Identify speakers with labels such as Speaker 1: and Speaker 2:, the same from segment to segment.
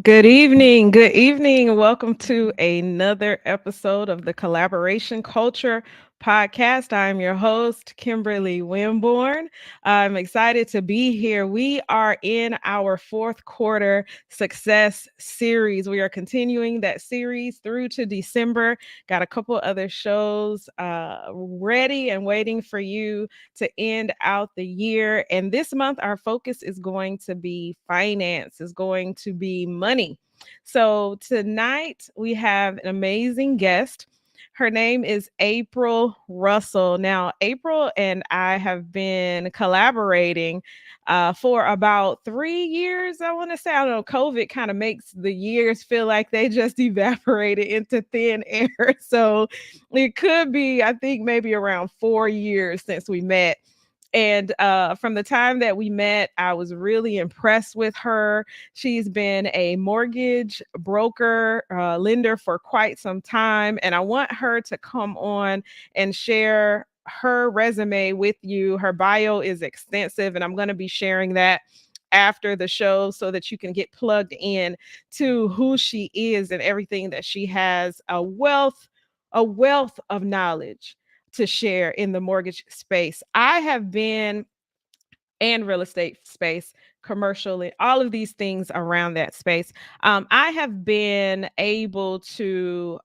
Speaker 1: Good evening. Good evening. Welcome to another episode of the Collaboration Culture podcast. I'm your host, Kimberly Winborne. I'm excited to be here. We are in our fourth quarter success series. We are continuing that series through to December. Got a couple other shows ready and waiting for you to end out the year. And this month, our focus is going to be finance, is going to be money. So tonight we have an amazing guest. Her name is April Russell. Now, April and I have been collaborating for about 3 years. I want to say, I don't know, COVID kind of makes the years feel like they just evaporated into thin air. So it could be, I think, maybe around 4 years since we met. And from the time that we met, I was really impressed with her. She's been a mortgage broker, lender for quite some time. And I want her to come on and share her resume with you. Her bio is extensive, and I'm going to be sharing that after the show so that you can get plugged in to who she is and everything that she has. A wealth of knowledge to share in the mortgage space. I have been and real estate space, commercially, all of these things around that space. I have been able to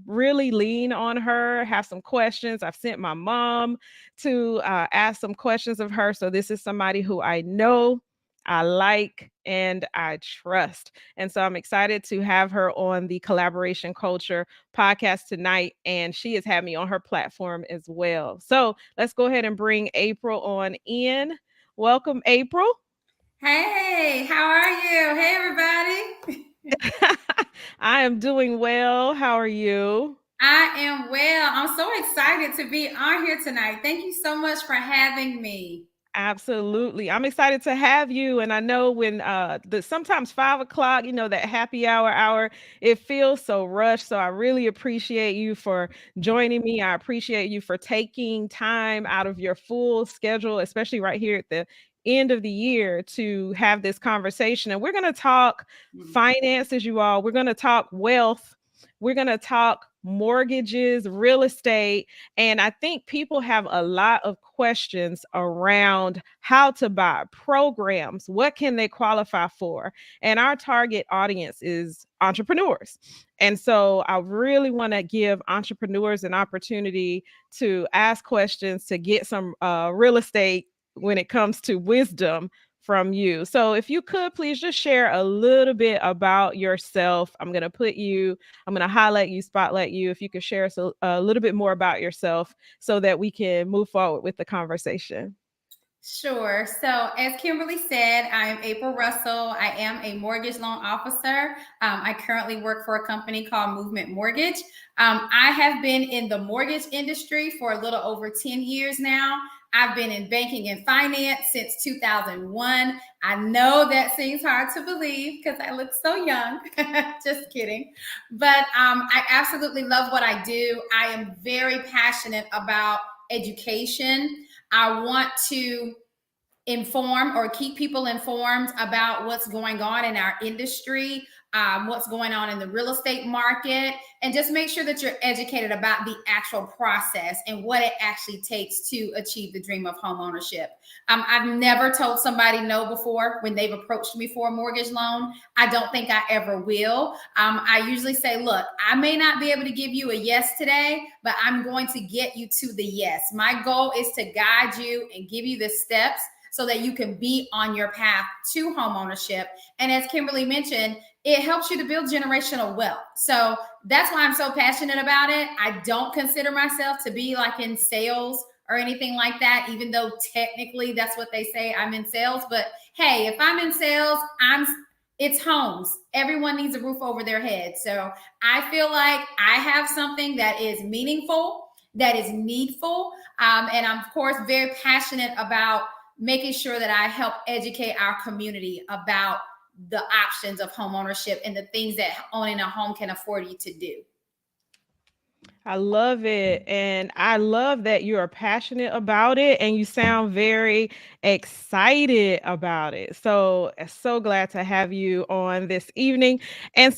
Speaker 1: really lean on her, have some questions. I've sent my mom to ask some questions of her. So this is somebody who I know, I like, and I trust. And so I'm excited to have her on the Collaboration Culture podcast tonight. And she has had me on her platform as well. So let's go ahead and bring April on in. Welcome, April.
Speaker 2: Hey, how are you? Hey, everybody.
Speaker 1: I am doing well. How are you?
Speaker 2: I am well. I'm so excited to be on here tonight. Thank you so much for having me.
Speaker 1: Absolutely. I'm excited to have you. And I know when the sometimes 5 o'clock, that happy hour, it feels so rushed. So I really appreciate you for joining me. I appreciate you for taking time out of your full schedule, especially right here at the end of the year, to have this conversation. And we're going to talk finances, you all. We're going to talk wealth. We're going to talk mortgages, real estate. And I think people have a lot of questions around how to buy programs. What can they qualify for? And our target audience is entrepreneurs. And so I really want to give entrepreneurs an opportunity to ask questions, to get some real estate when it comes to wisdom from you. So if you could please just share a little bit about yourself. I'm going to highlight you, spotlight you. If you could share us a little bit more about yourself so that we can move forward with the conversation.
Speaker 2: Sure. So, as Kimberly said, I am April Russell. I am a mortgage loan officer. I currently work for a company called Movement Mortgage. I have been in the mortgage industry for a little over 10 years now. I've been in banking and finance since 2001. I know that seems hard to believe because I look so young. Just kidding. But I absolutely love what I do. I am very passionate about education. I want to inform or keep people informed about what's going on in our industry, what's going on in the real estate market, and just make sure that you're educated about the actual process and what it actually takes to achieve the dream of home ownership. I've never told somebody no before when they've approached me for a mortgage loan. I don't think I ever will. I usually say, look, I may not be able to give you a yes today, but I'm going to get you to the yes. My goal is to guide you and give you the steps so that you can be on your path to home ownership. And as Kimberly mentioned, it helps you to build generational wealth. So that's why I'm so passionate about it. I don't consider myself to be like in sales or anything like that, even though technically that's what they say, I'm in sales. But hey, if I'm in sales, it's homes. Everyone needs a roof over their head. So I feel like I have something that is meaningful, that is needful. And I'm, of course, very passionate about making sure that I help educate our community about the options of home ownership and the things that owning a home can afford you to do.
Speaker 1: I love it. And I love that you are passionate about it and you sound very excited about it. So glad to have you on this evening. And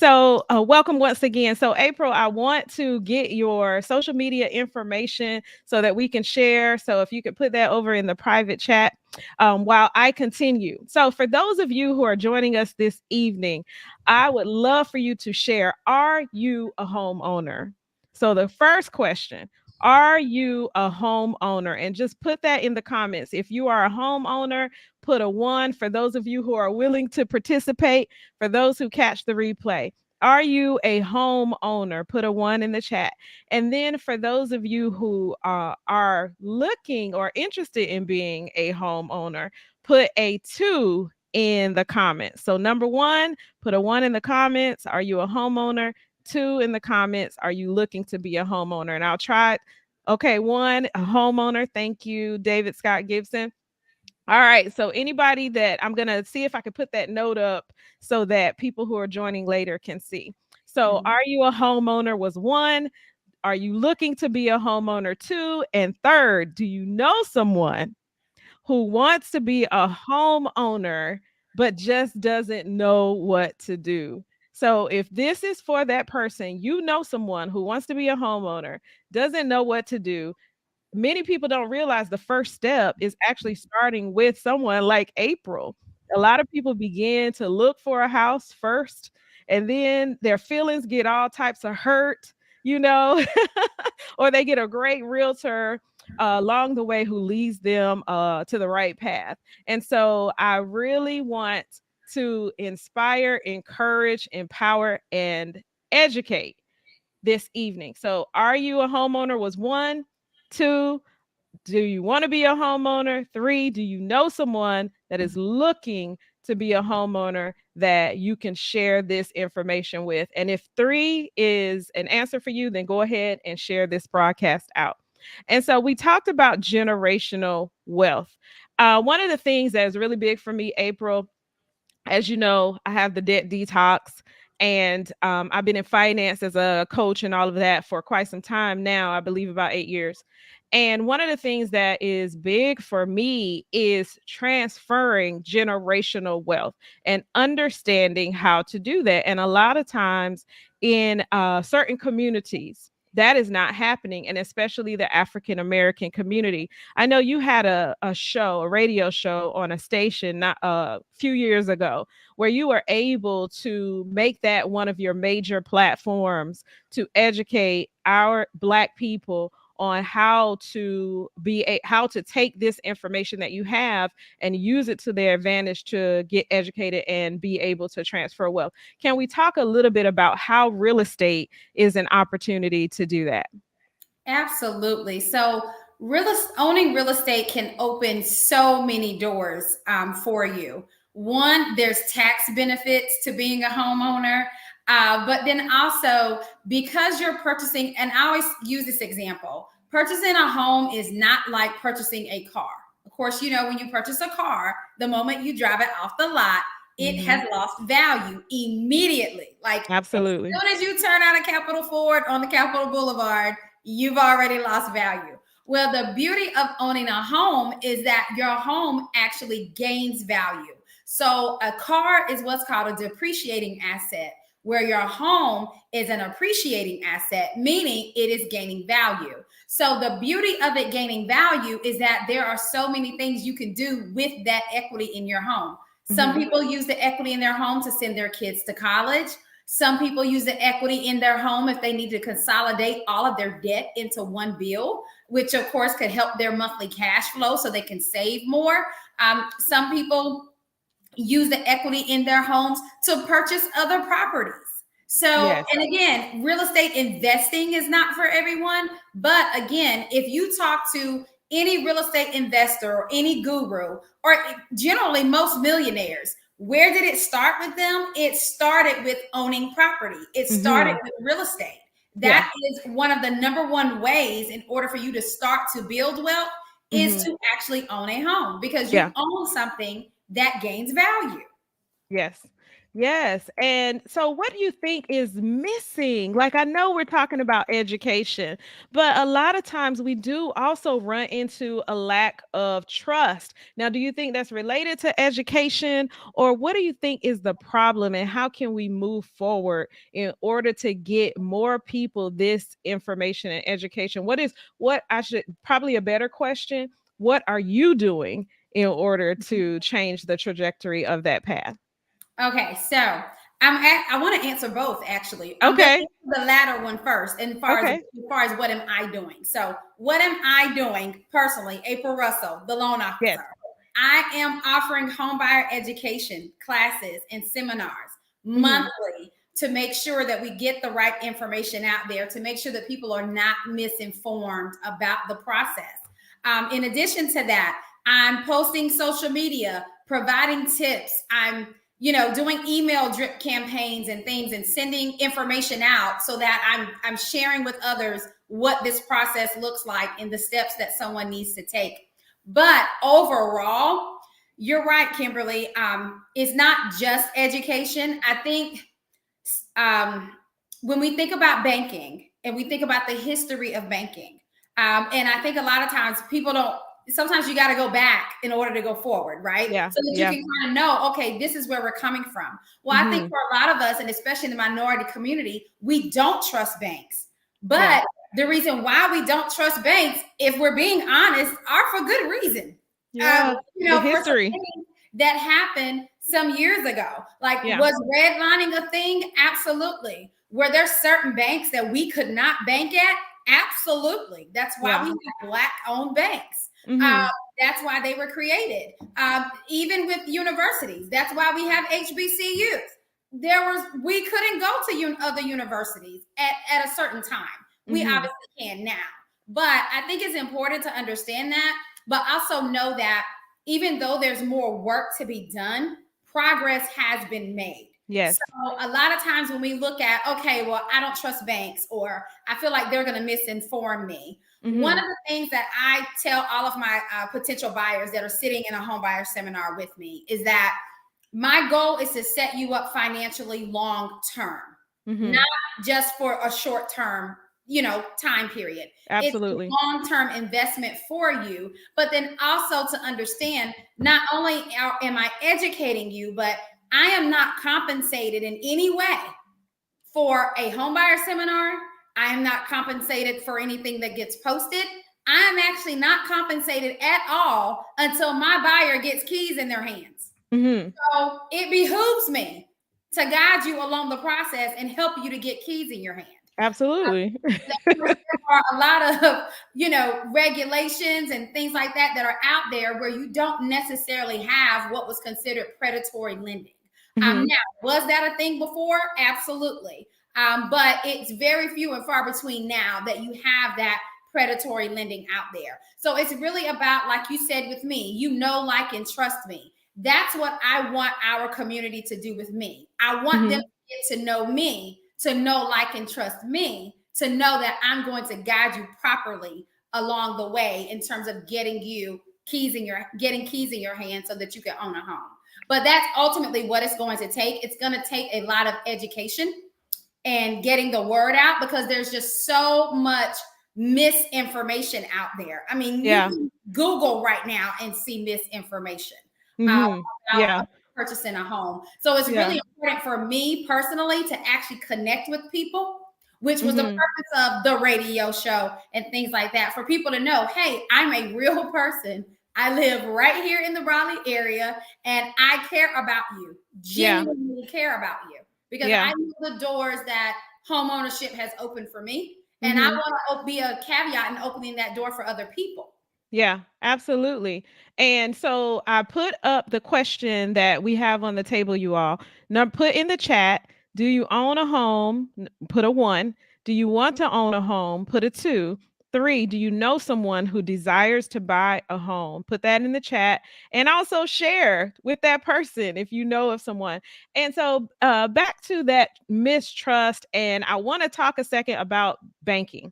Speaker 1: welcome once again. So, April, I want to get your social media information so that we can share. So, if you could put that over in the private chat while I continue. So, for those of you who are joining us this evening, I would love for you to share, are you a homeowner? So the first question, are you a homeowner? And just put that in the comments. If you are a homeowner, put a 1 for those of you who are willing to participate. For those who catch the replay, are you a homeowner? Put a 1 in the chat. And then for those of you who are looking or interested in being a homeowner, put a 2 in the comments. So number 1, put a 1 in the comments. Are you a homeowner? 2 in the comments, are you looking to be a homeowner? And I'll try. Okay, 1, a homeowner. Thank you, David Scott Gibson. All right, so anybody that I'm going to see if I can put that note up so that people who are joining later can see. So,
Speaker 2: Mhm.
Speaker 1: are you a homeowner was 1. Are you looking to be a homeowner 2? And third, do you know someone who wants to be a homeowner but just doesn't know what to do? So if this is for that person, you know someone who wants to be a homeowner, doesn't know what to do. Many people don't realize the first step is actually starting with someone like April. A lot of people begin to look for a house first, and then their feelings get all types of hurt, you know, or they get a great realtor along the way who leads them to the right path. And so I really want to inspire, encourage, empower, and educate this evening. So, are you a homeowner? Was 1, 2, do you want to be a homeowner? 3, do you know someone that is looking to be a homeowner that you can share this information with? And if 3 is an answer for you, then go ahead and share this broadcast out. And so we talked about generational wealth. One of the things that is really big for me, April, as you know, I have the debt detox, and I've been in finance as a coach and all of that for quite some time now. I believe about 8 years. And one of the things that is big for me is transferring generational wealth and understanding how to do that. And a lot of times in certain communities, that is not happening, and especially the African American community. I know you had a show, a radio show on a station not a few years ago, where you were able to make that one of your major platforms to educate our Black people on how to take this information that you have and use it to their advantage to get educated and be able to transfer wealth. Can we talk a little bit about how real estate is an opportunity to do that?
Speaker 2: Absolutely. So, owning real estate can open so many doors for you. One, there's tax benefits to being a homeowner, but then also because you're purchasing, and I always use this example: purchasing a home is not like purchasing a car. Of course, you know when you purchase a car, the moment you drive it off the lot, it has lost value immediately. Like as
Speaker 1: Absolutely.
Speaker 2: soon as you turn out a Capitol Ford on the Capitol Boulevard, you've already lost value. Well, the beauty of owning a home is that your home actually gains value. So a car is what's called a depreciating asset, where your home is an appreciating asset, meaning it is gaining value. So the beauty of it gaining value is that there are so many things you can do with that equity in your home. Some people use the equity in their home to send their kids to college. Some people use the equity in their home if they need to consolidate all of their debt into one bill, which of course could help their monthly cash flow so they can save more. Some people use the equity in their homes to purchase other properties. So,
Speaker 1: Yes.
Speaker 2: and again, real estate investing is not for everyone. But again, if you talk to any real estate investor or any guru, or generally most millionaires, where did it start with them? It started with owning property. It started with real estate. That is one of the number one ways in order for you to start to build wealth is to actually own a home, because you own something that gains value.
Speaker 1: Yes. Yes. And so what do you think is missing? Like, I know we're talking about education, but a lot of times we do also run into a lack of trust. Now, do you think that's related to education, or what do you think is the problem, and how can we move forward in order to get more people this information and education? What I should probably a better question, what are you doing in order to change the trajectory of that path?
Speaker 2: Okay, so I want to answer both actually. I'm going to
Speaker 1: Okay.
Speaker 2: answer the latter one first, and
Speaker 1: Okay.
Speaker 2: as far as what am I doing? So, what am I doing personally? April Russell, the loan
Speaker 1: Yes.
Speaker 2: officer. I am offering homebuyer education classes and seminars monthly to make sure that we get the right information out there, to make sure that people are not misinformed about the process. In addition to that, I'm posting social media, providing tips. I'm doing email drip campaigns and things, and sending information out so that I'm sharing with others what this process looks like and the steps that someone needs to take. But overall, you're right, Kimberly. It's not just education. I think when we think about banking and we think about the history of banking, and I think a lot of times people don't, sometimes you got to go back in order to go forward, right?
Speaker 1: Yeah.
Speaker 2: So that you can kind of know, okay, this is where we're coming from. Well, I think for a lot of us, and especially in the minority community, we don't trust banks. But the reason why we don't trust banks, if we're being honest, are for good reason.
Speaker 1: Yeah. The
Speaker 2: For some
Speaker 1: history.
Speaker 2: things that happened some years ago. Like, was redlining a thing? Absolutely. Were there certain banks that we could not bank at? Absolutely. That's why we have Black-owned banks. That's why they were created. Even with universities, that's why we have HBCUs. We couldn't go to other universities at a certain time. We obviously can now. But I think it's important to understand that, but also know that even though there's more work to be done, progress has been made.
Speaker 1: Yes.
Speaker 2: So a lot of times when we look at, okay, well, I don't trust banks, or I feel like they're going to misinform me. One of the things that I tell all of my potential buyers that are sitting in a home buyer seminar with me is that my goal is to set you up financially long term, not just for a short term time period.
Speaker 1: Absolutely.
Speaker 2: It's a long-term investment for you, but then also to understand, not only am I educating you, but I am not compensated in any way for a homebuyer seminar. I am not compensated for anything that gets posted. I am actually not compensated at all until my buyer gets keys in their hands. So it behooves me to guide you along the process and help you to get keys in your hand.
Speaker 1: Absolutely.
Speaker 2: There are a lot of, regulations and things like that are out there where you don't necessarily have what was considered predatory lending. Now, was that a thing before? Absolutely. But it's very few and far between now that you have that predatory lending out there. So it's really about, like you said with me, like, and trust me. That's what I want our community to do with me. I want them to get to know me, to know, like, and trust me, to know that I'm going to guide you properly along the way in terms of getting keys in your hand so that you can own a home. But that's ultimately what it's going to take. It's going to take a lot of education and getting the word out, because there's just so much misinformation out there. I mean, you
Speaker 1: Yeah.
Speaker 2: can Google right now and see misinformation
Speaker 1: Mhm.
Speaker 2: about
Speaker 1: Yeah.
Speaker 2: purchasing a home. So it's
Speaker 1: Yeah.
Speaker 2: really important for me personally to actually connect with people, which was the
Speaker 1: Mhm.
Speaker 2: purpose of the radio show and things like that, for people to know, hey, I'm a real person. I live right here in the Raleigh area and I care about you,
Speaker 1: Yeah.
Speaker 2: genuinely care about you, because
Speaker 1: Yeah.
Speaker 2: I know the doors that home ownership has opened for me. And I
Speaker 1: Mhm.
Speaker 2: want to be a caveat in opening that door for other people.
Speaker 1: Yeah, absolutely. And so I put up the question that we have on the table, you all. Now put in the chat, do you own a home? Put a 1. Do you want to own a home? Put a 2. 3, do you know someone who desires to buy a home? Put that in the chat and also share with that person if you know of someone. And so back to that mistrust. And I want to talk a second about banking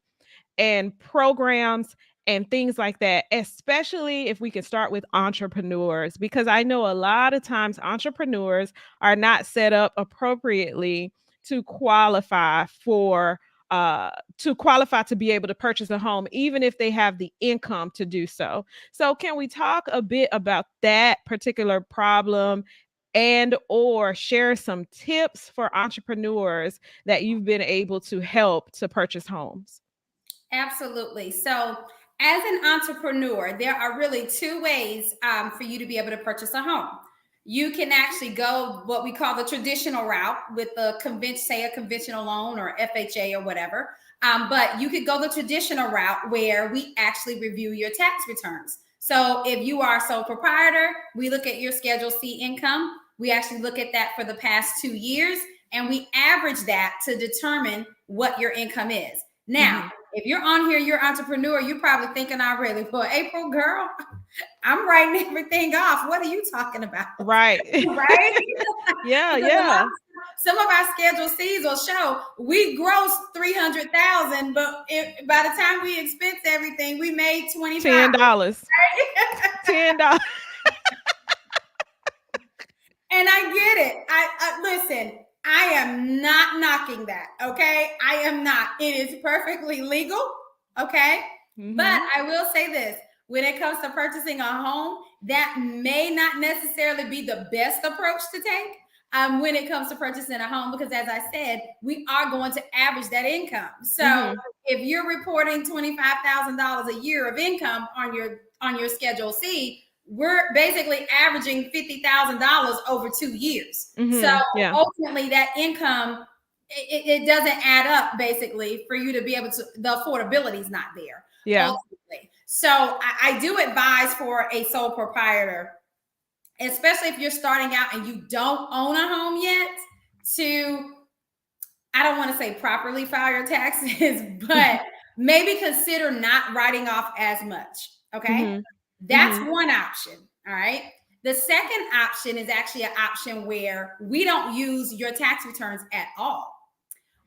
Speaker 1: and programs and things like that, especially if we can start with entrepreneurs, because I know a lot of times entrepreneurs are not set up appropriately to qualify for to qualify to be able to purchase a home, even if they have the income to do so. So can we talk a bit about that particular problem and or share some tips for entrepreneurs that you've been able to help to purchase homes?
Speaker 2: Absolutely. So, as an entrepreneur, there are really two ways for you to be able to purchase a home. You can actually go what we call the traditional route with the say a conventional loan or FHA or whatever. But you could go the traditional route where we actually review your tax returns. So, if you are a sole proprietor, we look at your Schedule C income. We actually look at that for the past 2 years and we average that to determine what your income is. Now,
Speaker 1: Mhm.
Speaker 2: if you're on here, you're an entrepreneur, you're probably thinking already, well, April, girl, I'm writing everything off. What are you talking about?
Speaker 1: Right.
Speaker 2: Right?
Speaker 1: Yeah,
Speaker 2: Because
Speaker 1: yeah.
Speaker 2: some of our Schedule C's will show we grossed 300,000, but by the time we expense everything, we made 25.
Speaker 1: $10.
Speaker 2: Right?
Speaker 1: $10.
Speaker 2: And I get it. I listen. I am not knocking that. Okay, I am not. It is perfectly legal. Okay, but
Speaker 1: Mhm.
Speaker 2: I will say this: when it comes to purchasing a home, that may not necessarily be the best approach to take. When it comes to purchasing a home, because as I said, we are going to average that income. So
Speaker 1: Mhm.
Speaker 2: if you're reporting $25,000 a year of income on your Schedule C, we're basically averaging $50,000 over 2 years. So
Speaker 1: Mhm. Yeah.
Speaker 2: ultimately, that income it doesn't add up basically for you to be able to. The affordability is not there
Speaker 1: Yeah.
Speaker 2: ultimately. So I do advise for a sole proprietor, especially if you're starting out and you don't own a home yet, to, I don't want to say properly file your taxes, but maybe consider not writing off as much. Okay.
Speaker 1: Mhm.
Speaker 2: That's
Speaker 1: Mhm.
Speaker 2: one option. All right. The second option is actually an option where we don't use your tax returns at all.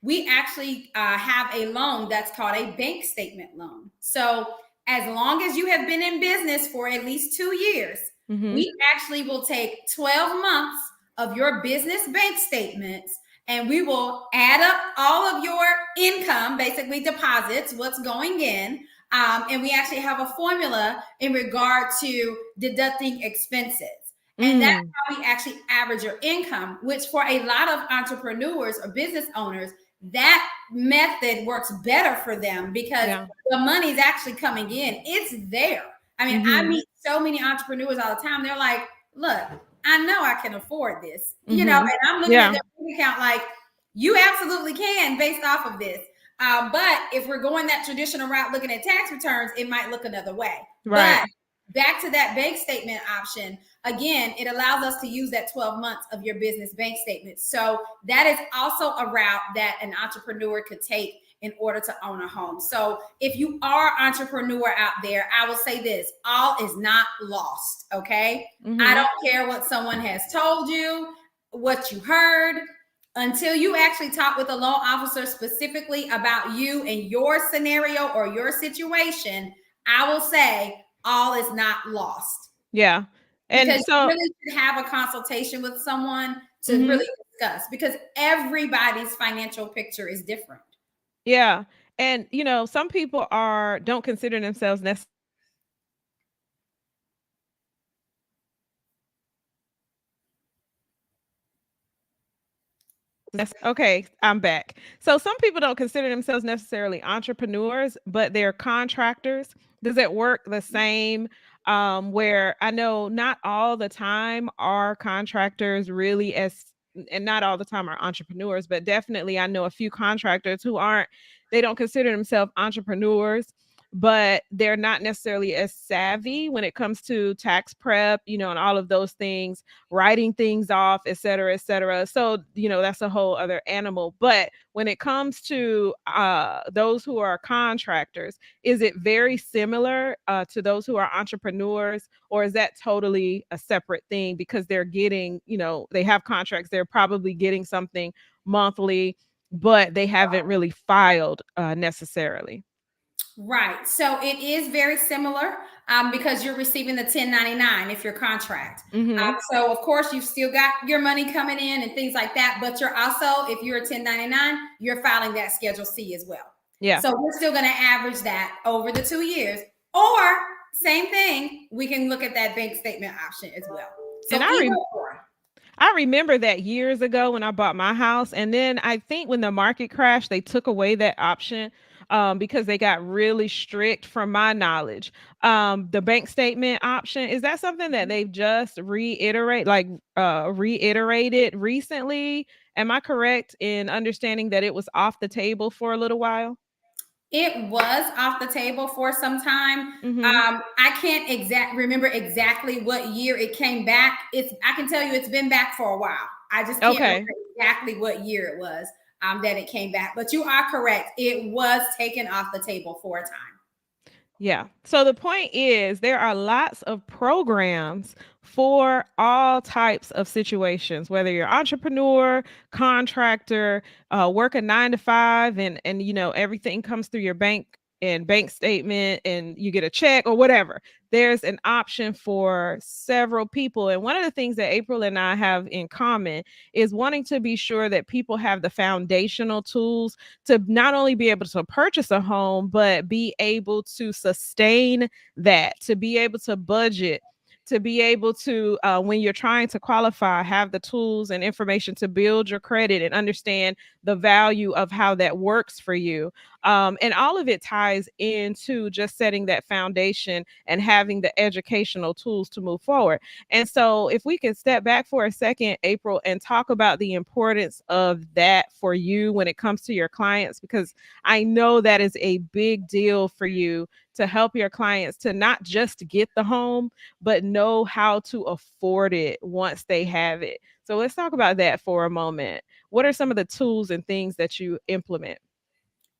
Speaker 2: We actually have a loan that's called a bank statement loan. So, as long as you have been in business for at least 2 years,
Speaker 1: Mhm.
Speaker 2: we actually will take 12 months of your business bank statements and we will add up all of your income, basically deposits, what's going in. And we actually have a formula in regard to deducting expenses. And that's
Speaker 1: Mm.
Speaker 2: how we actually average your income, which for a lot of entrepreneurs or business owners, that method works better for them because
Speaker 1: Yeah.
Speaker 2: the money's actually coming in. It's there. I mean, I
Speaker 1: Mhm.
Speaker 2: meet so many entrepreneurs all the time. They're like, look, I know I can afford this,
Speaker 1: Mhm.
Speaker 2: and I'm looking at
Speaker 1: Yeah.
Speaker 2: their bank account like, you absolutely can based off of this. But if we're going that traditional route, looking at tax returns, it might look another way.
Speaker 1: Right.
Speaker 2: But back to that bank statement option, again, it allows us to use that 12 months of your business bank statement. So that is also a route that an entrepreneur could take in order to own a home. So if you are an entrepreneur out there, I will say this: all is not lost. Okay. I
Speaker 1: Mhm.
Speaker 2: don't care what someone has told you, what you heard, until you actually talk with a loan officer specifically about you and your scenario or your situation. I will say all is not lost,
Speaker 1: Yeah. And
Speaker 2: because you
Speaker 1: so
Speaker 2: really should have a consultation with someone to
Speaker 1: mhm.
Speaker 2: really discuss, because everybody's financial picture is different.
Speaker 1: Yeah. And some people are don't consider themselves necessarily entrepreneurs, but they're contractors. Okay, I'm back. So some people don't consider themselves necessarily entrepreneurs, but they're contractors. Does it work the same? Where I know not all the time are contractors really as, and not all the time are entrepreneurs, but definitely I know a few contractors who aren't, they don't consider themselves entrepreneurs, but they're not necessarily as savvy when it comes to tax prep, and all of those things, writing things off, et cetera, et cetera. So, that's a whole other animal. But when it comes to those who are contractors, is it very similar to those who are entrepreneurs, or is that totally a separate thing because they're getting, they have contracts, they're probably getting something monthly, but they haven't really filed necessarily?
Speaker 2: Right. So it is very similar because you're receiving the 1099 if you're contract.
Speaker 1: Mm-hmm.
Speaker 2: So of course you've still got your money coming in and things like that, but you're also, if you're a 1099, you're filing that Schedule C as well.
Speaker 1: Yeah.
Speaker 2: So we're still going to average that over the 2 years. Or same thing, we can look at that bank statement option as well.
Speaker 1: And
Speaker 2: So either or.
Speaker 1: I remember that years ago when I bought my house. And then I think when the market crashed, they took away that option because they got really strict from my knowledge. The bank statement option, is that something that they've just reiterated recently? Am I correct in understanding that it was off the table for a little while?
Speaker 2: It was off the table for some time.
Speaker 1: Mm-hmm.
Speaker 2: I can't remember exactly what year it came back. I can tell you it's been back for a while. I just can't remember
Speaker 1: Okay.
Speaker 2: exactly what year it was that it came back. But you are correct. It was taken off the table for a time.
Speaker 1: Yeah. So the point is, there are lots of programs for all types of situations, whether you're entrepreneur, contractor, work a 9 to 5, and everything comes through your bank and bank statement, and you get a check or whatever. There's an option for several people. And one of the things that April and I have in common is wanting to be sure that people have the foundational tools to not only be able to purchase a home, but be able to sustain that, to be able to budget, to be able to, when you're trying to qualify, have the tools and information to build your credit and understand the value of how that works for you. And all of it ties into just setting that foundation and having the educational tools to move forward. And so, if we could step back for a second, April, and talk about the importance of that for you when it comes to your clients, because I know that is a big deal for you to help your clients to not just get the home, but know how to afford it once they have it. So, let's talk about that for a moment. What are some of the tools and things that you implement?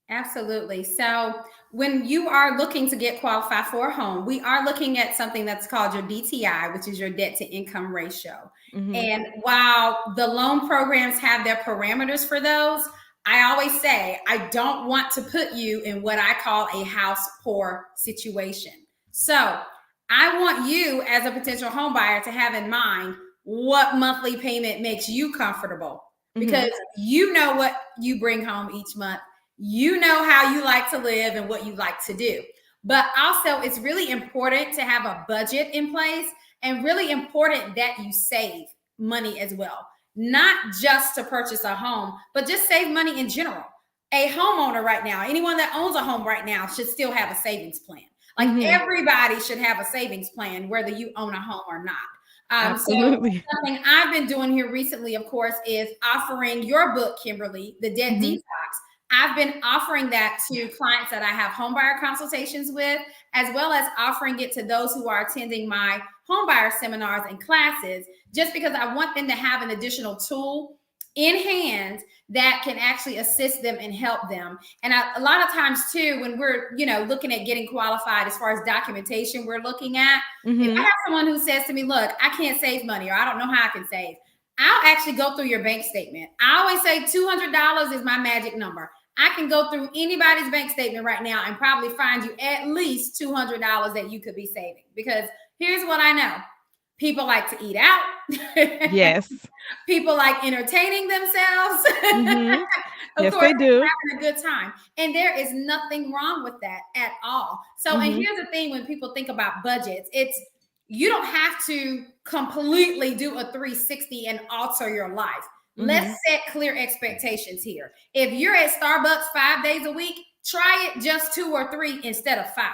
Speaker 2: Absolutely. So, when you are looking to get qualified for a home, we are looking at something that's called your DTI, which is your debt to income ratio.
Speaker 1: Mm-hmm.
Speaker 2: And while the loan programs have their parameters for those, I always say I don't want to put you in what I call a house poor situation. So, I want you as a potential home buyer to have in mind what monthly payment makes you comfortable,
Speaker 1: Mm-hmm.
Speaker 2: because you know what you bring home each month, you know how you like to live and what you like to do. But also, it's really important to have a budget in place, and really important that you save money as well. Not just to purchase a home, but just save money in general. A homeowner right now, anyone that owns a home right now, should still have a savings plan. Like
Speaker 1: Mm-hmm.
Speaker 2: everybody should have a savings plan, whether you own a home or not. So
Speaker 1: Absolutely.
Speaker 2: something I've been doing here recently, of course, is offering your book, Kimberly, The Debt
Speaker 1: Mm-hmm.
Speaker 2: Detox. I've been offering that to clients that I have homebuyer consultations with, as well as offering it to those who are attending my homebuyer seminars and classes, just because I want them to have an additional tool in hand that can actually assist them and help them. And a lot of times too, when we're looking at getting qualified, as far as documentation we're looking at, if I
Speaker 1: Mm-hmm.
Speaker 2: have someone who says to me, look, I can't save money, or I don't know how I can save, I'll actually go through your bank statement. I always say $200 is my magic number. I can go through anybody's bank statement right now and probably find you at least $200 that you could be saving. Because here's what I know: people like to eat out.
Speaker 1: Yes.
Speaker 2: People like entertaining themselves.
Speaker 1: Mm-hmm.
Speaker 2: Of
Speaker 1: Yes,
Speaker 2: course,
Speaker 1: they do.
Speaker 2: having a good time. And there is nothing wrong with that at all. So, and here's the thing, when people think about budgets, it's, you don't have to completely do a 360 and alter your life. Let's set clear expectations here. If you're at Starbucks 5 days a week, try it just 2 or 3 instead of 5.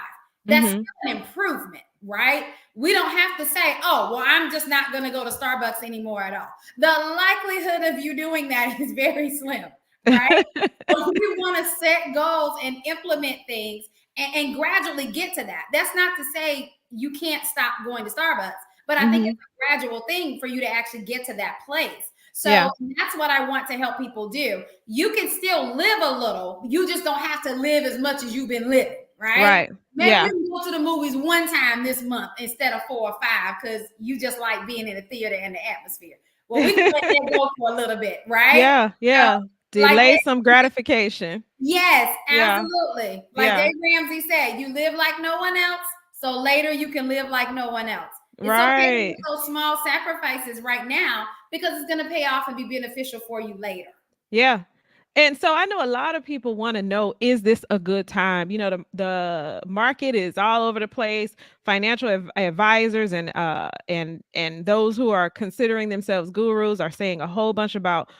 Speaker 2: That's still an improvement, right? We don't have to say, oh, well, I'm just not going to go to Starbucks anymore at all. The likelihood of you doing that is very slim, right? So we want to set goals and implement things and gradually get to that. That's not to say you can't stop going to Starbucks, but I think it's a gradual thing for you to actually get to that place. So that's what I want to help people do. You can still live a little. You just don't have to live as much as you've been living, right? Maybe you can go to the movies 1 time this month instead of 4 or 5 because you just like being in the theater and the atmosphere. Well, we can let that go for a little bit, right?
Speaker 1: Yeah. Delay some gratification.
Speaker 2: Yes, absolutely. Like Dave Ramsey said, you live like no one else, so later you can live like no one else. It's okay to make those small sacrifices right now because it's going to pay off and be beneficial for you later.
Speaker 1: Yeah. And so I know a lot of people want to know, is this a good time? You know, the market is all over the place. Financial advisors and those who are considering themselves gurus are saying a whole bunch about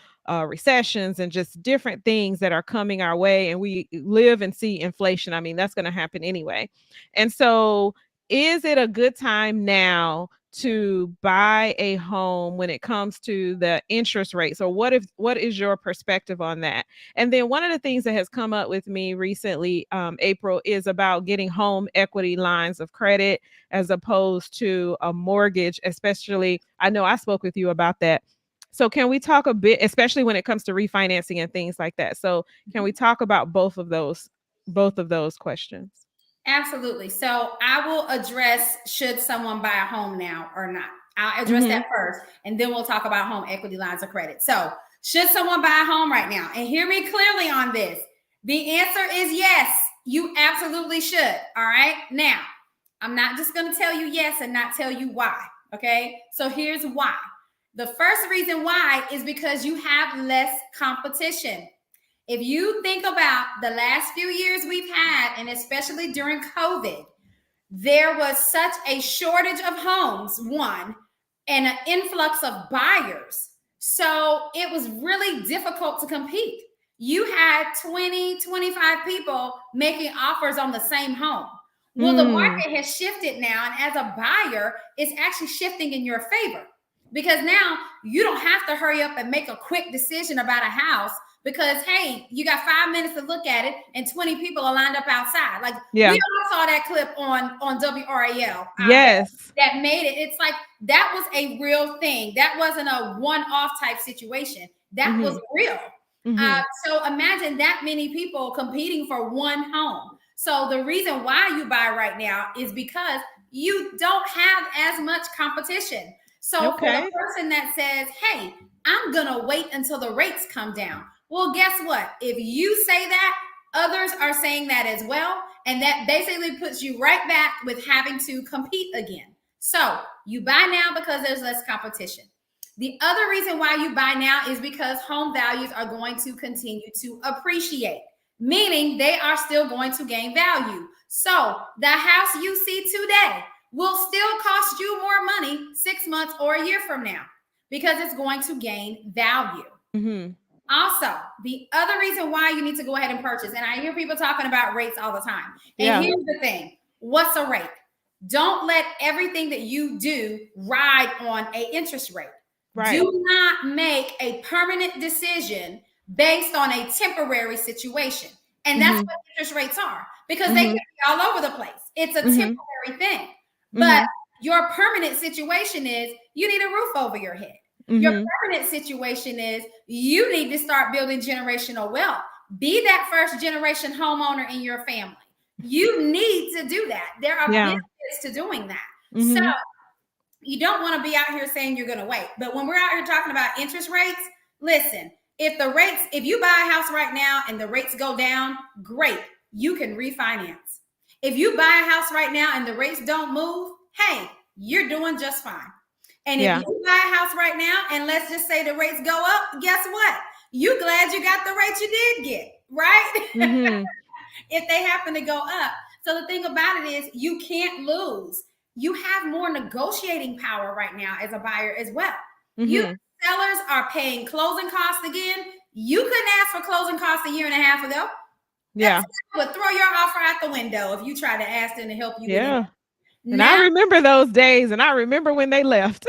Speaker 1: recessions and just different things that are coming our way. And we live and see inflation. I mean, that's going to happen anyway. And so is it a good time now to buy a home when it comes to the interest rates, or what is your perspective on that? And then one of the things that has come up with me recently, April, is about getting home equity lines of credit as opposed to a mortgage, especially I know I spoke with you about that. So can we talk a bit, especially when it comes to refinancing and things like that? So can we talk about both of those questions?
Speaker 2: Absolutely. So I will address, should someone buy a home now or not? I'll address that first, and then we'll talk about home equity lines of credit. So should someone buy a home right now? And hear me clearly on this. The answer is yes, you absolutely should. All right. Now, I'm not just going to tell you yes and not tell you why. Okay. So here's why. The first reason why is because you have less competition. If you think about the last few years we've had, and especially during COVID, there was such a shortage of homes, one, and an influx of buyers. So it was really difficult to compete. You had 20, 25 people making offers on the same home. Well, the market has shifted now, and as a buyer, it's actually shifting in your favor because now you don't have to hurry up and make a quick decision about a house because, hey, you got 5 minutes to look at it and 20 people are lined up outside. Like we all saw that clip on WRAL.
Speaker 1: Yes.
Speaker 2: That made it. It's like that was a real thing. That wasn't a one-off type situation. That was real. So imagine that many people competing for one home. So the reason why you buy right now is because you don't have as much competition. So for the person that says, hey, I'm going to wait until the rates come down. Well, guess what? If you say that, others are saying that as well. And that basically puts you right back with having to compete again. So you buy now because there's less competition. The other reason why you buy now is because home values are going to continue to appreciate, meaning they are still going to gain value. So the house you see today will still cost you more money 6 months or a year from now because it's going to gain value. Also, the other reason why you need to go ahead and purchase, and I hear people talking about rates all the time. And here's the thing. What's a rate? Don't let everything that you do ride on an interest rate. Do not make a permanent decision based on a temporary situation. And that's what interest rates are because they can be all over the place. It's a temporary thing. But your permanent situation is you need a roof over your head. Your permanent situation is you need to start building generational wealth. Be that first generation homeowner in your family. You need to do that. There are benefits to doing that. So you don't want to be out here saying you're going to wait. But when we're out here talking about interest rates, listen, if you buy a house right now and the rates go down, great, you can refinance. If you buy a house right now and the rates don't move, hey, you're doing just fine. And if you buy a house right now and let's just say the rates go up, guess what? you glad you got the rate you did get, right?
Speaker 1: Mhm.
Speaker 2: If they happen to go up. So the thing about it is you can't lose. You have more negotiating power right now as a buyer as well. You
Speaker 1: Mhm.
Speaker 2: sellers are paying closing costs again. You couldn't ask for closing costs a year and a half ago. That's
Speaker 1: Yeah.
Speaker 2: would throw your offer out the window if you try to ask them to help you with it.
Speaker 1: Yeah. And I
Speaker 2: Now
Speaker 1: remember those days, and I remember when they left.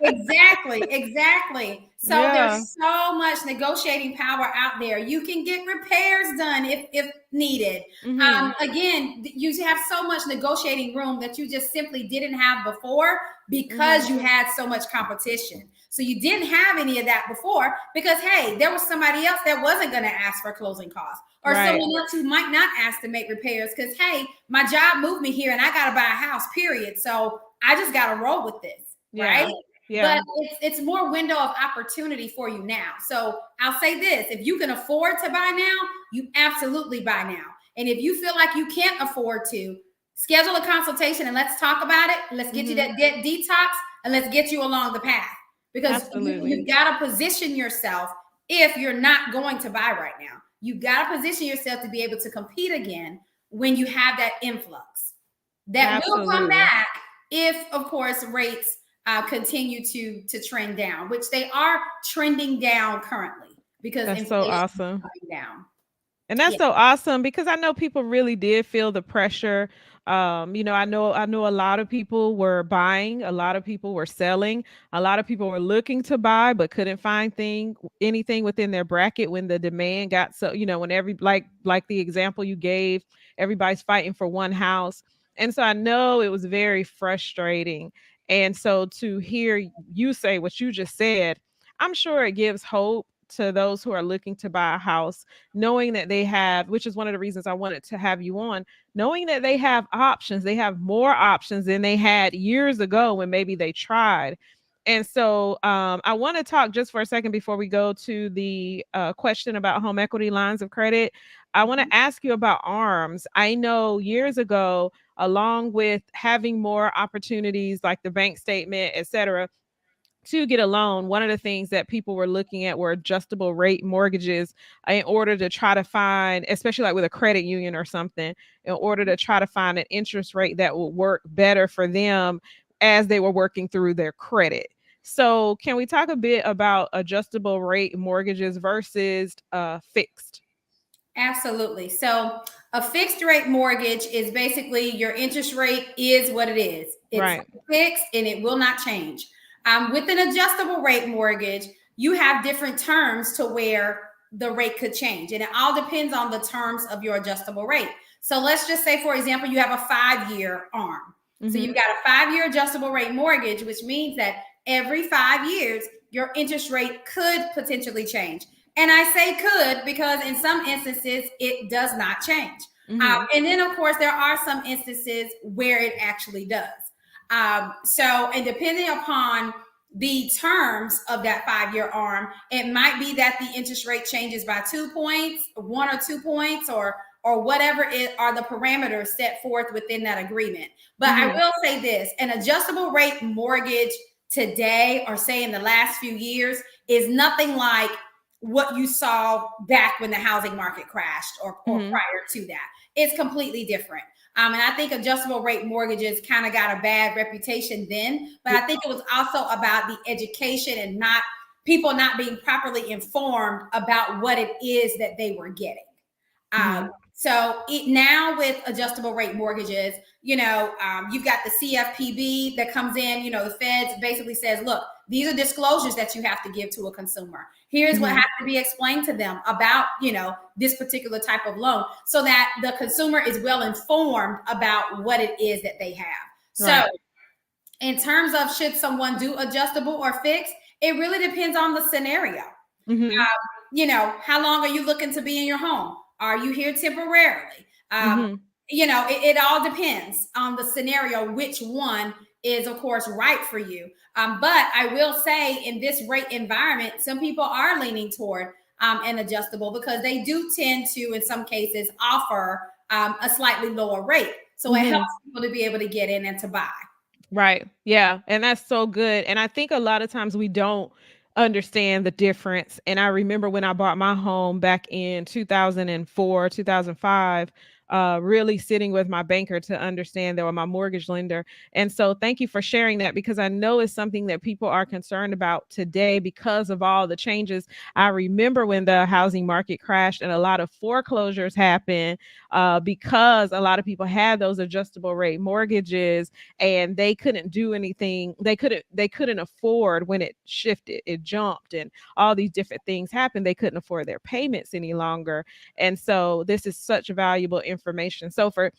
Speaker 2: exactly, exactly. So
Speaker 1: Yeah.
Speaker 2: there's so much negotiating power out there. You can get repairs done if needed.
Speaker 1: Mhm.
Speaker 2: Again, you have so much negotiating room that you just simply didn't have before because
Speaker 1: Mhm.
Speaker 2: you had so much competition. So you didn't have any of that before because hey, there was somebody else that wasn't going to ask for closing costs or
Speaker 1: Right.
Speaker 2: someone else who might not ask to make repairs because hey, my job moved me here and I got to buy a house. Period. So I just got to roll with this, right?
Speaker 1: Yeah.
Speaker 2: But
Speaker 1: Yeah.
Speaker 2: it's more window of opportunity for you now. So I'll say this: if you can afford to buy now, you absolutely buy now. And if you feel like you can't afford to, schedule a consultation and let's talk about it. Let's get you
Speaker 1: Mhm.
Speaker 2: that debt detox and let's get you along the path because
Speaker 1: Absolutely.
Speaker 2: you've got to position yourself if you're not going to buy right now. You've got to position yourself to be able to compete again when you have that influx. That will come
Speaker 1: Absolutely.
Speaker 2: back if, of course, rates continue to trend down, which they are trending down currently because
Speaker 1: That's so
Speaker 2: inflation is
Speaker 1: awesome.
Speaker 2: coming down.
Speaker 1: And that's
Speaker 2: Yeah.
Speaker 1: so awesome because I know people really did feel the pressure. I know a lot of people were buying, a lot of people were selling, a lot of people were looking to buy but couldn't find anything within their bracket when the demand got so, when like the example you gave, everybody's fighting for one house. And so I know it was very frustrating. And so to hear you say what you just said, I'm sure it gives hope to those who are looking to buy a house, knowing that they have, which is one of the reasons I wanted to have you on, knowing that they have options, they have more options than they had years ago when maybe they tried. And so I want to talk just for a second before we go to the question about home equity lines of credit. I want to ask you about ARMs. I know years ago, along with having more opportunities like the bank statement, et cetera, to get a loan, one of the things that people were looking at were adjustable rate mortgages in order to try to find, especially like with a credit union or something, in order to try to find an interest rate that would work better for them as they were working through their credit. So, can we talk a bit about adjustable rate mortgages versus fixed?
Speaker 2: Absolutely. So a fixed rate mortgage is basically your interest rate is what it is. It's
Speaker 1: Right.
Speaker 2: fixed and it will not change. With an adjustable rate mortgage, you have different terms to where the rate could change. And it all depends on the terms of your adjustable rate. So let's just say, for example, you have a 5-year arm. So
Speaker 1: Mm-hmm.
Speaker 2: you've got a 5-year adjustable rate mortgage, which means that every 5 years, your interest rate could potentially change. And I say could because in some instances it does not change.
Speaker 1: Mm-hmm.
Speaker 2: And then, of course, there are some instances where it actually does. And depending upon the terms of that 5-year arm, it might be that the interest rate changes by 2 points, 1 or 2 points, or whatever it are the parameters set forth within that agreement. But I
Speaker 1: Mm-hmm.
Speaker 2: will say this: an adjustable rate mortgage today, or say in the last few years, is nothing like what you saw back when the housing market crashed or
Speaker 1: Mm-hmm.
Speaker 2: prior to that. It's completely different. And I think adjustable rate mortgages kind of got a bad reputation then, but
Speaker 1: Yeah.
Speaker 2: I think it was also about the education and not people not being properly informed about what it is that they were getting.
Speaker 1: Mm-hmm.
Speaker 2: Now with adjustable rate mortgages, you've got the CFPB that comes in. The feds basically says, look, these are disclosures that you have to give to a consumer. Here's what
Speaker 1: Mm-hmm.
Speaker 2: has to be explained to them about, this particular type of loan so that the consumer is well informed about what it is that they have. So
Speaker 1: Right.
Speaker 2: in terms of should someone do adjustable or fixed, it really depends on the scenario.
Speaker 1: Mm-hmm.
Speaker 2: How long are you looking to be in your home? Are you here temporarily?
Speaker 1: Mm-hmm.
Speaker 2: It all depends on the scenario, which one is, of course, right for you. But I will say in this rate environment, some people are leaning toward an adjustable because they do tend to, in some cases, offer a slightly lower rate. So it helps
Speaker 1: Mm-hmm.
Speaker 2: people to be able to get in and to buy.
Speaker 1: Right. Yeah. And that's so good. And I think a lot of times we don't. understand the difference. And I remember when I bought my home back in 2004, 2005, really sitting with my banker to understand that, or my mortgage lender. And so thank you for sharing that, because I know it's something that people are concerned about today because of all the changes. I remember when the housing market crashed and a lot of foreclosures happened, because a lot of people had those adjustable rate mortgages and they couldn't do anything. They couldn't afford when it shifted, it jumped, and all these different things happened. They couldn't afford their payments any longer. And so this is such valuable information. So for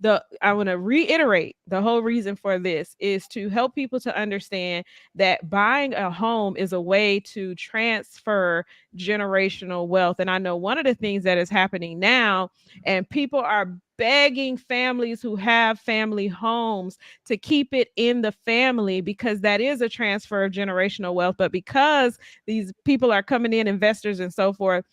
Speaker 1: the I want to reiterate, the whole reason for this is to help people to understand that buying a home is a way to transfer generational wealth. And I know one of the things that is happening now, and people are begging families who have family homes to keep it in the family, because that is a transfer of generational wealth. But because these people are coming in, investors and so forth,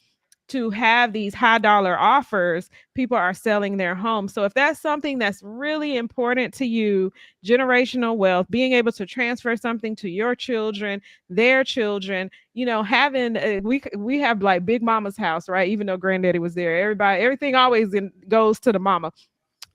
Speaker 1: to have these high dollar offers, people are selling their homes. So if that's something that's really important to you, generational wealth, being able to transfer something to your children, their children, having we have like Big Mama's house, right? Even though granddaddy was there, everything always goes to the mama.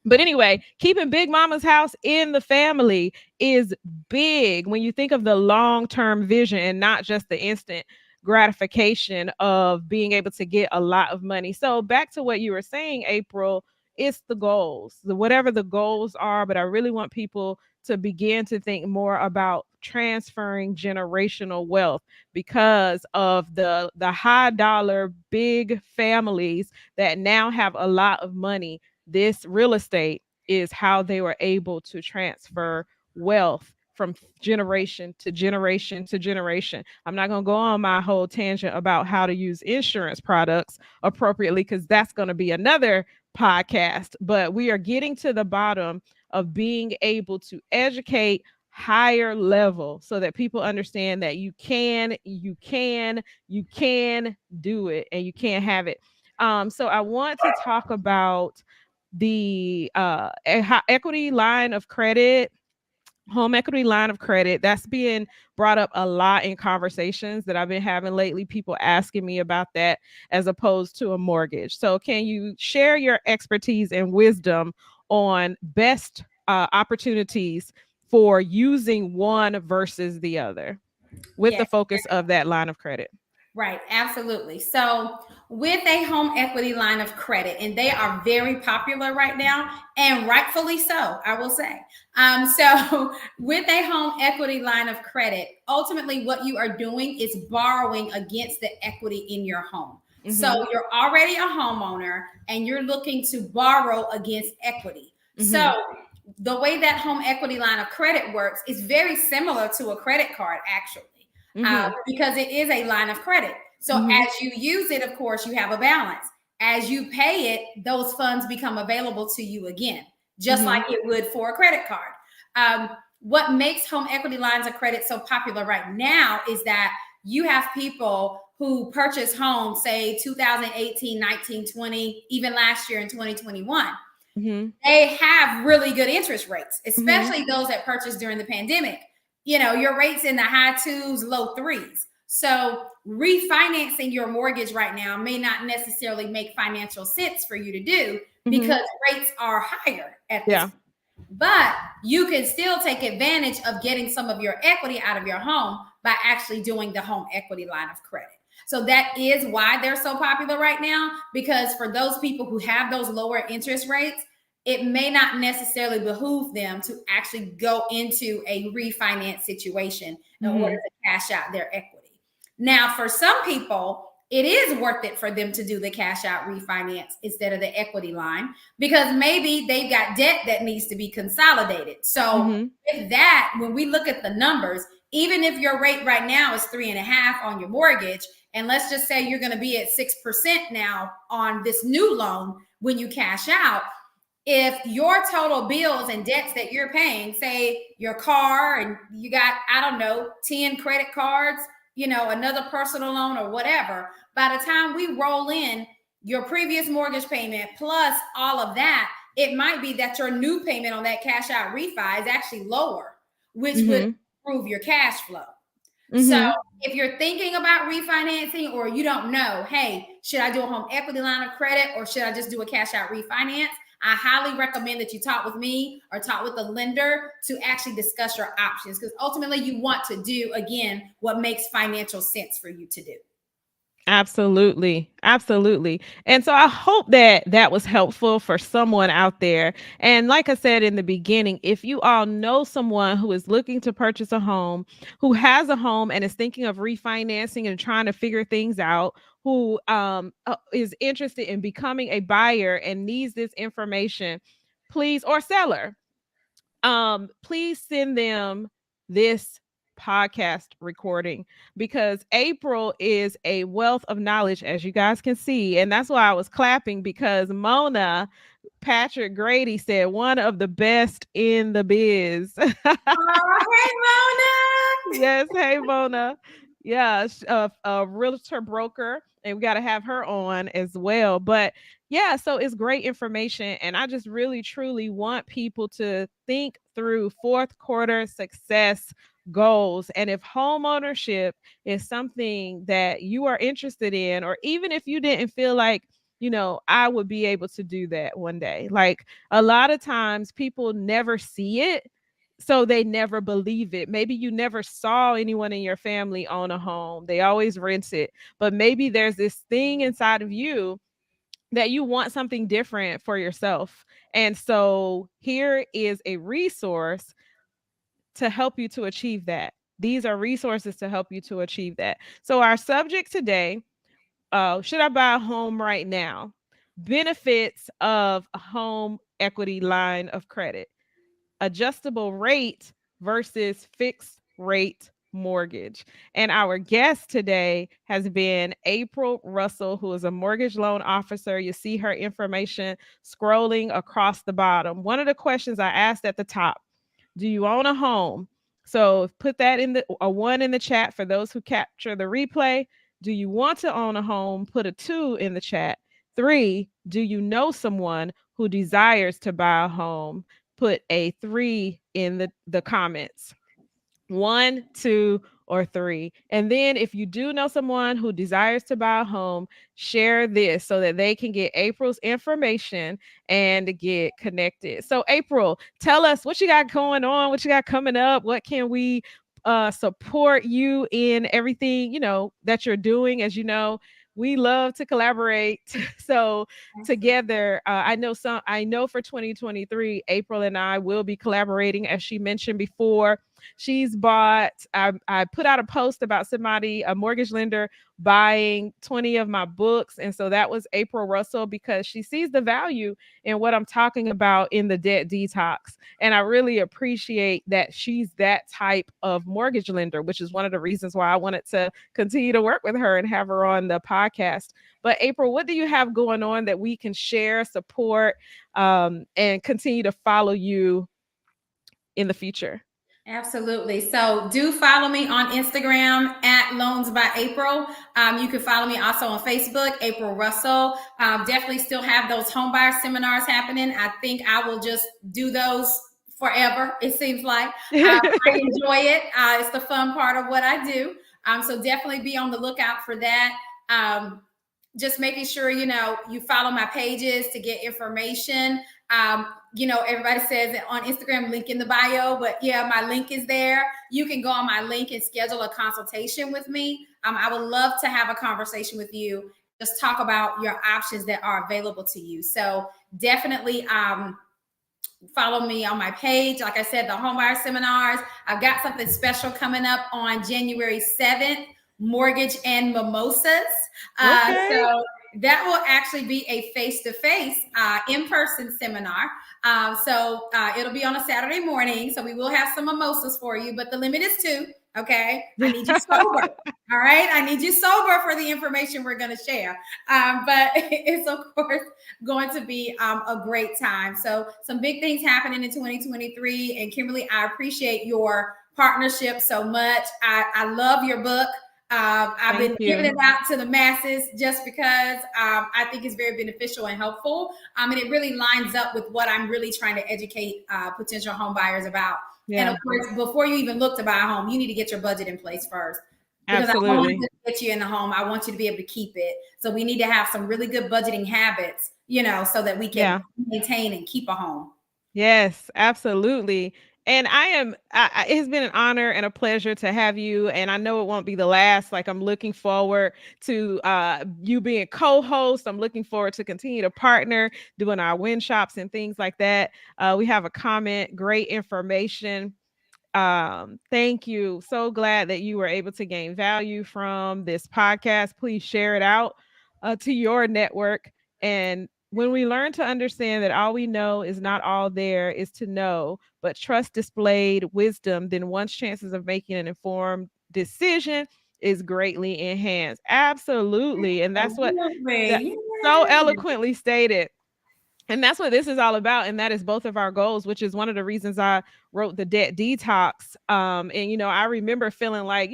Speaker 1: But anyway, keeping Big Mama's house in the family is big when you think of the long term vision and not just the instant gratification of being able to get a lot of money. So, back to what you were saying, April, it's the goals, whatever the goals are. But I really want people to begin to think more about transferring generational wealth because of the high dollar big families that now have a lot of money. This real estate is how they were able to transfer wealth from generation to generation to generation. I'm not going to go on my whole tangent about how to use insurance products appropriately, because that's going to be another podcast. But we are getting to the bottom of being able to educate higher level so that people understand that you can do it, and you can have it. So I want to talk about the equity line of credit, home equity line of credit. That's being brought up a lot in conversations that I've been having lately, people asking me about that as opposed to a mortgage. So can you share your expertise and wisdom on best opportunities for using one versus the other, with the
Speaker 2: Yes.
Speaker 1: focus of that line of credit?
Speaker 2: Right, absolutely. So, with a home equity line of credit, and they are very popular right now, and rightfully so, I will say. So, with a home equity line of credit, ultimately what you are doing is borrowing against the equity in your home. So,
Speaker 1: Mm-hmm.
Speaker 2: you're already a homeowner and you're looking to borrow against equity.
Speaker 1: Mm-hmm.
Speaker 2: So, the way that home equity line of credit works is very similar to a credit card, actually,
Speaker 1: Mm-hmm.
Speaker 2: because it is a line of credit. So
Speaker 1: Mm-hmm.
Speaker 2: as you use it, of course, you have a balance. As you pay it, those funds become available to you again, just
Speaker 1: Mm-hmm.
Speaker 2: like it would for a credit card. What makes home equity lines of credit so popular right now is that you have people who purchase homes, say 2018, 19, 20, even last year in 2021.
Speaker 1: Mm-hmm.
Speaker 2: They have really good interest rates,
Speaker 1: Mm-hmm.
Speaker 2: especially those that purchased during the pandemic. Your rates in the high twos, low threes. So refinancing your mortgage right now may not necessarily make financial sense for you to do
Speaker 1: Mm-hmm.
Speaker 2: because rates are higher at this
Speaker 1: Yeah.
Speaker 2: point. But you can still take advantage of getting some of your equity out of your home by actually doing the home equity line of credit. So that is why they're so popular right now, because for those people who have those lower interest rates, it may not necessarily behoove them to actually go into a refinance situation in order
Speaker 1: Mm-hmm.
Speaker 2: to cash out their equity. Now, for some people, it is worth it for them to do the cash out refinance instead of the equity line because maybe they've got debt that needs to be consolidated. So,
Speaker 1: Mm-hmm.
Speaker 2: with that, when we look at the numbers, even if your rate right now is 3.5 on your mortgage, and let's just say you're going to be at 6% now on this new loan when you cash out, if your total bills and debts that you're paying, say your car and you got, I don't know, 10 credit cards, another personal loan or whatever, by the time we roll in your previous mortgage payment plus all of that, it might be that your new payment on that cash out refi is actually lower, which would
Speaker 1: Mm-hmm.
Speaker 2: improve your cash flow. So
Speaker 1: Mm-hmm.
Speaker 2: if you're thinking about refinancing or you don't know, hey, should I do a home equity line of credit or should I just do a cash out refinance? I highly recommend that you talk with me or talk with the lender to actually discuss your options, because ultimately you want to do, again, what makes financial sense for you to do.
Speaker 1: Absolutely. Absolutely. And so I hope that that was helpful for someone out there. And like I said in the beginning, if you all know someone who is looking to purchase a home, who has a home and is thinking of refinancing and trying to figure things out, who is interested in becoming a buyer and needs this information, please, or seller, please send them this podcast recording, because April is a wealth of knowledge, as you guys can see. And that's why I was clapping, because Mona Patrick Grady said one of the best in the biz.
Speaker 2: Oh, hey, Mona.
Speaker 1: Yes, hey Mona. Yeah, a realtor broker, and we got to have her on as well. But yeah, so it's great information, and I just really truly want people to think through fourth quarter success goals. And if home ownership is something that you are interested in, or even if you didn't feel like, I would be able to do that one day. Like, a lot of times people never see it, so they never believe it. Maybe you never saw anyone in your family own a home. They always rent it. But maybe there's this thing inside of you that you want something different for yourself. And so here is a resource to help you to achieve that. These are resources to help you to achieve that. So our subject today, should I buy a home right now? Benefits of a home equity line of credit, adjustable rate versus fixed rate mortgage. And our guest today has been April Russell, who is a mortgage loan officer. You see her information scrolling across the bottom. One of the questions I asked at the top: do you own a home? So put that in a one in the chat for those who capture the replay. Do you want to own a home? Put a two in the chat. Three, do you know someone who desires to buy a home? Put a three in the comments. One, two, or three. And then if you do know someone who desires to buy a home, share this so that they can get April's information and get connected. So April, tell us what you got going on, what you got coming up, what can we support you in everything, that you're doing. As you know, we love to collaborate. So together, I know for 2023, April and I will be collaborating, as she mentioned before. She's bought, I put out a post about somebody, a mortgage lender, buying 20 of my books. And so that was April Russell, because she sees the value in what I'm talking about in the debt detox. And I really appreciate that she's that type of mortgage lender, which is one of the reasons why I wanted to continue to work with her and have her on the podcast. But April, what do you have going on that we can share, support, and continue to follow you in the future?
Speaker 2: Absolutely. So do follow me on Instagram at Loans by April. You can follow me also on Facebook, April Russell. Definitely still have those homebuyer seminars happening. I think I will just do those forever. It seems like I enjoy it. It's the fun part of what I do. So definitely be on the lookout for that. Just making sure, you follow my pages to get information. Everybody says that on Instagram, link in the bio, but yeah, my link is there. You can go on my link and schedule a consultation with me. I would love to have a conversation with you, just talk about your options that are available to you. So definitely follow me on my page. Like I said, the homebuyer seminars, I've got something special coming up on January 7th, mortgage and mimosas.
Speaker 1: Okay.
Speaker 2: So that will actually be a face-to-face in-person seminar. So it'll be on a Saturday morning. So we will have some mimosas for you, but the limit is two. Okay. I need you sober. All right. I need you sober for the information we're going to share. But it's, of course, going to be a great time. So some big things happening in 2023. And Kimberly, I appreciate your partnership so much. I love your book. I've been giving it out to the masses just because I think it's very beneficial and helpful. And it really lines up with what I'm really trying to educate potential home buyers about. And of
Speaker 1: Yeah,
Speaker 2: course, before you even look to buy a home, you need to get your budget in place first. Because I don't want
Speaker 1: absolutely.
Speaker 2: to get you in the home. I want you to be able to keep it. So we need to have some really good budgeting habits, so that we can
Speaker 1: Yeah.
Speaker 2: maintain and keep a home.
Speaker 1: Yes, absolutely. And it has been an honor and a pleasure to have you. And I know it won't be the last. Like, I'm looking forward to you being co-host. I'm looking forward to continue to partner, doing our win shops and things like that. We have a comment, great information. Thank you. So glad that you were able to gain value from this podcast. Please share it out to your network. And when we learn to understand that all we know is not all there is to know, but trust displayed wisdom, then one's chances of making an informed decision is greatly enhanced. Absolutely. And that's what that
Speaker 2: Absolutely.
Speaker 1: so
Speaker 2: Yes.
Speaker 1: eloquently stated. And that's what this is all about, and that is both of our goals, which is one of the reasons I wrote the debt detox. And I remember feeling like,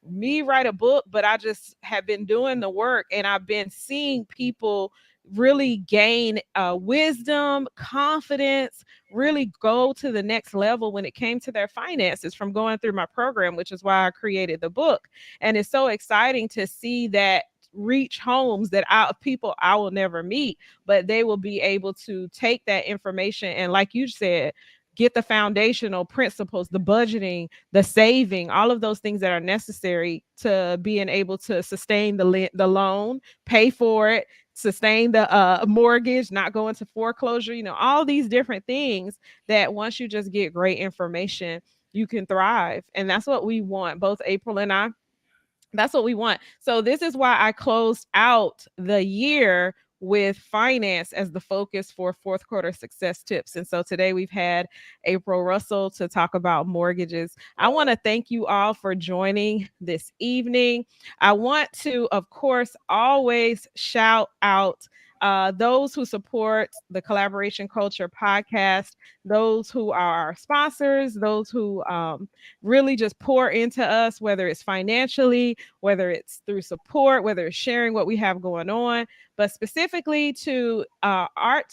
Speaker 1: me write a book, but I just have been doing the work, and I've been seeing people really gain wisdom, confidence, really go to the next level when it came to their finances from going through my program, which is why I created the book. And it's so exciting to see that reach homes that people I will never meet, but they will be able to take that information and, like you said, get the foundational principles, the budgeting, the saving, all of those things that are necessary to being able to sustain the loan, pay for it, sustain the mortgage, not go into foreclosure, all these different things that once you just get great information, you can thrive. And that's what we want, both April and I. That's what we want. So this is why I closed out the year with finance as the focus for fourth quarter success tips. And so today we've had April Russell to talk about mortgages. I want to thank you all for joining this evening. I want to, of course, always shout out those who support the Collaboration Culture podcast, those who are our sponsors, those who really just pour into us, whether it's financially, whether it's through support, whether it's sharing what we have going on, but specifically to our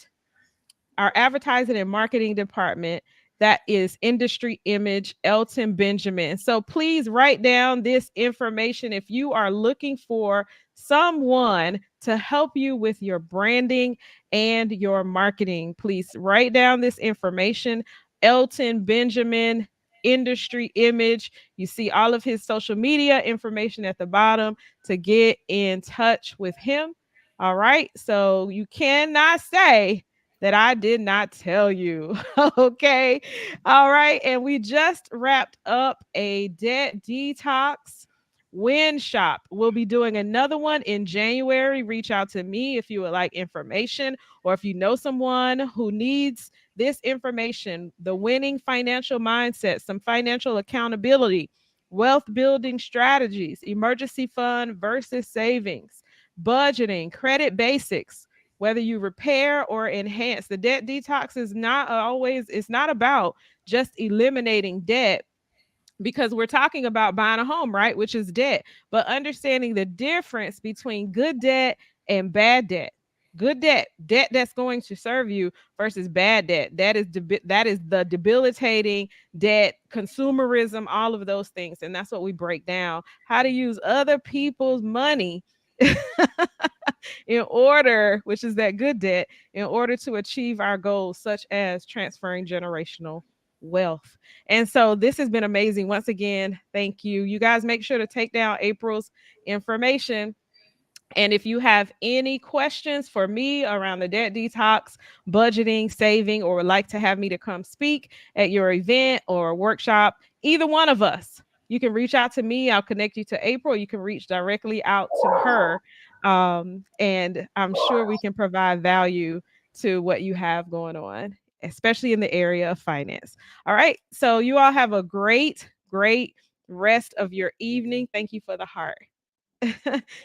Speaker 1: advertising and marketing department. That is Industry Image Elton Benjamin. So please write down this information if you are looking for someone to help you with your branding and your marketing. Please write down this information. Elton Benjamin, Industry Image. You see all of his social media information at the bottom to get in touch with him. All right. So you cannot say that I did not tell you. Okay. All right. And we just wrapped up a debt detox win shop. We'll be doing another one in January. Reach out to me if you would like information, or if you know someone who needs this information, the winning financial mindset, some financial accountability, wealth building strategies, emergency fund versus savings, budgeting, credit basics, whether you repair or enhance. The debt detox is not always, it's not about just eliminating debt, because we're talking about buying a home, right? Which is debt, but understanding the difference between good debt and bad debt. Good debt, debt that's going to serve you, versus bad debt. That is the debilitating debt, consumerism, all of those things. And that's what we break down. How to use other people's money in order, which is that good debt, in order to achieve our goals, such as transferring generational wealth. And so this has been amazing. Once again, thank you. You guys make sure to take down April's information. And if you have any questions for me around the debt detox, budgeting, saving, or would like to have me to come speak at your event or workshop, either one of us, you can reach out to me. I'll connect you to April. You can reach directly out to her. And I'm sure we can provide value to what you have going on, especially in the area of finance. All right. So you all have a great, great rest of your evening. Thank you for the heart.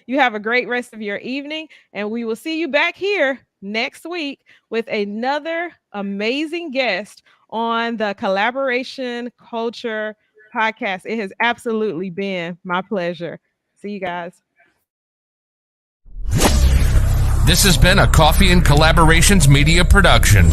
Speaker 1: You have a great rest of your evening, and we will see you back here next week with another amazing guest on the Collaboration Culture podcast. It has absolutely been my pleasure. See you guys.
Speaker 3: This has been a Coffee and Collaborations media production.